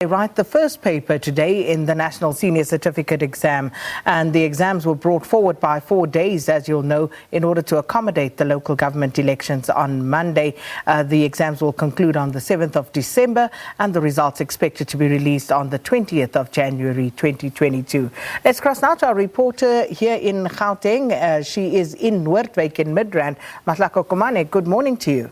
They write the first paper today in the National Senior Certificate exam, and the exams were brought forward by 4 days, as you'll know, in order to accommodate the local government elections on Monday. The exams will conclude on the 7th of December, and the results expected to be released on the 20th of January 2022. Let's cross now to our reporter here in Gauteng. She is in Noordwyk in Midrand. Mahlako Komane, good morning to you.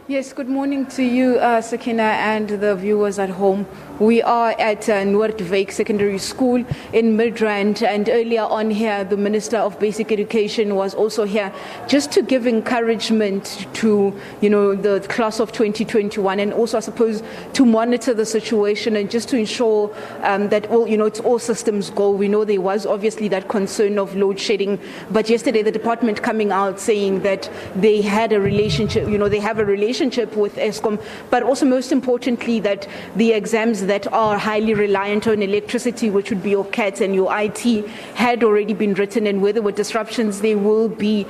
Yes, good morning to you, Sakina, and the viewers at home. We are at Noordwyk Secondary School in Midrand, and earlier on here, the Minister of Basic Education was also here just to give encouragement to, the class of 2021, and also, I suppose, to monitor the situation and just to ensure that all systems go. We know there was obviously that concern of load shedding, but yesterday the department coming out saying that they had a relationship, they have a relationship with Eskom, but also most importantly that the exams that are highly reliant on electricity, which would be your CAT and your IT, had already been written, and where there were disruptions, they will be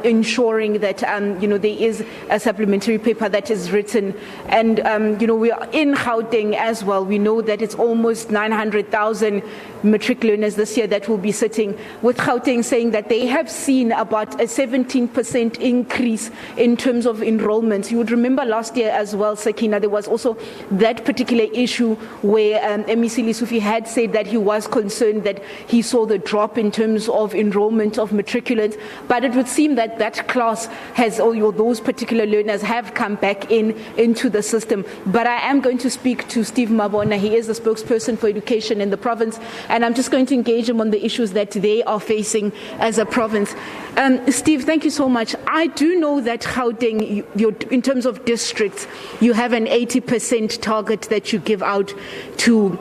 ensuring that there is a supplementary paper that is written. And we are in Gauteng as well. We know that it's almost 900,000 Matric learners this year that will be sitting, with Gauteng saying that they have seen about a 17% increase in terms of enrollment. You would remember last year as well, Sakina, there was also that particular issue where MEC Lesufi had said that he was concerned that he saw the drop in terms of enrollment of matriculants, but it would seem that that class has, or those particular learners have come back into the system. But I am going to speak to Steve Mabona. He is the spokesperson for education in the province, and I'm just going to engage him on the issues that they are facing as a province. Steve, thank you so much. I do know that Gauteng, in terms of districts, you have an 80% target that you give out to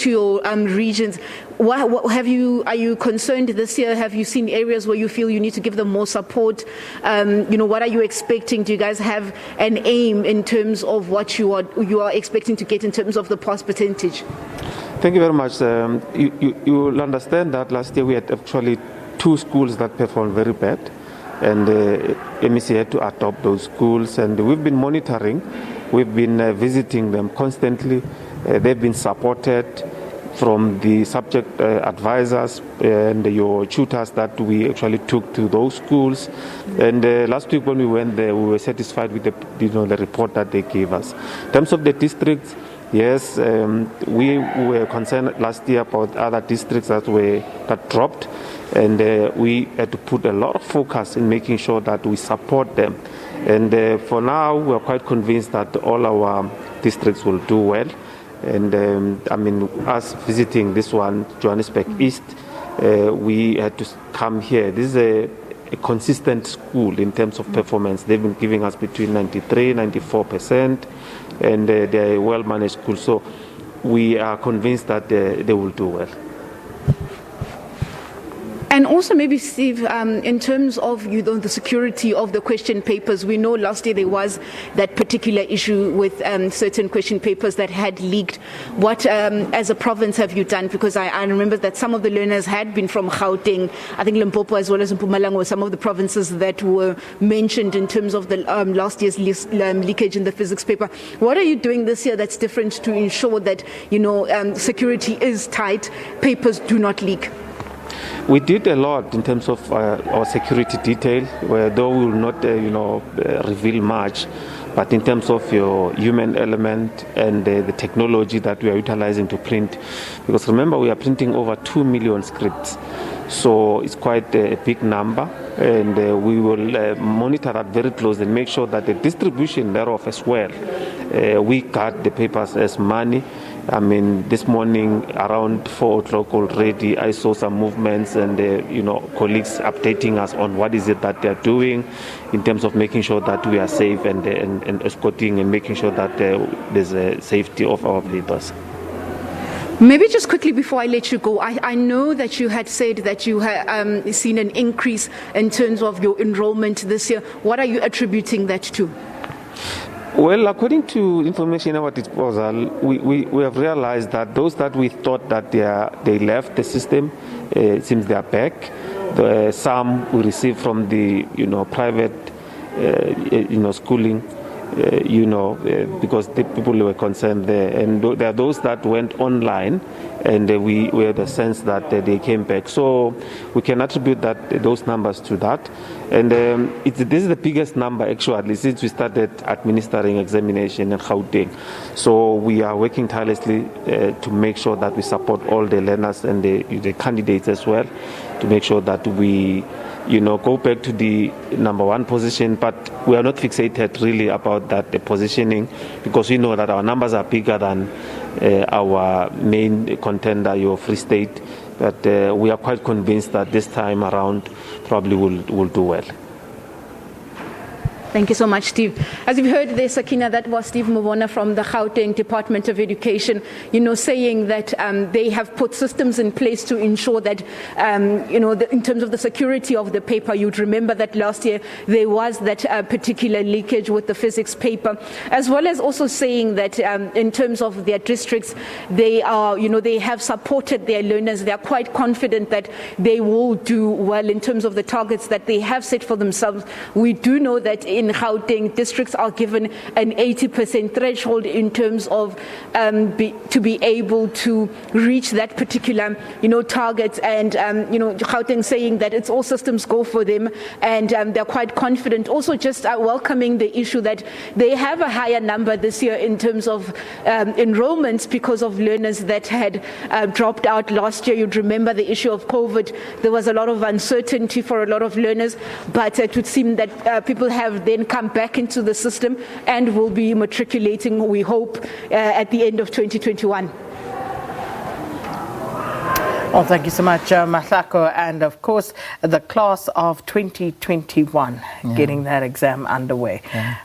your regions. Are you concerned this year? Have you seen areas where you feel you need to give them more support? What are you expecting? Do you guys have an aim in terms of what you are expecting to get in terms of the pass percentage? Thank you very much. You will understand that last year we had actually 2 schools that performed very bad, and MEC had to adopt those schools, and we've been monitoring. We've been visiting them constantly. They've been supported from the subject advisors and your tutors that we actually took to those schools. And last week when we went there, we were satisfied with the report that they gave us. In terms of the districts, yes, we were concerned last year about other districts that dropped, and we had to put a lot of focus in making sure that we support them. And for now, we are quite convinced that all our districts will do well. And us visiting this one, Johannesburg East, we had to come here. This is a consistent school in terms of performance. They've been giving us between 93-94%, and they're a well-managed school. So we are convinced that they will do well. And also maybe, Steve, in terms of the security of the question papers, we know last year there was that particular issue with certain question papers that had leaked. What, as a province, have you done? Because I remember that some of the learners had been from Gauteng, I think Limpopo as well as Mpumalanga were some of the provinces that were mentioned in terms of the last year's leakage in the physics paper. What are you doing this year that's different to ensure that, security is tight, papers do not leak? We did a lot in terms of our security detail, where though we will not, reveal much, but in terms of your human element and the technology that we are utilizing to print. Because remember, we are printing over 2 million scripts. So it's quite a big number, and we will monitor that very closely and make sure that the distribution thereof as well. We cut the papers as money. This morning around 4 o'clock already, I saw some movements and, colleagues updating us on what is it that they're doing in terms of making sure that we are safe and escorting and making sure that there's a safety of our papers. Maybe just quickly before I let you go, I know that you had said that you had seen an increase in terms of your enrollment this year. What are you attributing that to? Well, according to information about the proposal, we have realized that those that we thought that they left the system, it seems they are back. Some we received from the private schooling, because the people were concerned there. And there are those that went online, and we had the sense that they came back. So we can attribute those numbers to that. And this is the biggest number actually since we started administering examination in Gauteng. So we are working tirelessly to make sure that we support all the learners and the candidates as well, to make sure that we go back to the number one position, but we are not fixated really about that, the positioning, because we know that our numbers are bigger than our main contender, your Free State. But we are quite convinced that this time around probably will do well. Thank you so much, Steve. As you've heard there, Sakina, that was Steve Mabona from the Gauteng Department of Education, saying that they have put systems in place to ensure that, in terms of the security of the paper. You'd remember that last year there was that particular leakage with the physics paper, as well as also saying that in terms of their districts, they are, they have supported their learners. They are quite confident that they will do well in terms of the targets that they have set for themselves. We do know that in Gauteng, districts are given an 80% threshold in terms of to be able to reach that particular, target. And, Gauteng saying that it's all systems go for them, and they're quite confident. Also just welcoming the issue that they have a higher number this year in terms of enrollments because of learners that had dropped out last year. You'd remember the issue of COVID. There was a lot of uncertainty for a lot of learners, but it would seem that people have then come back into the system and will be matriculating, we hope, at the end of 2021. Well, thank you so much, Mahlako. And of course, the class of 2021 getting that exam underway. Yeah.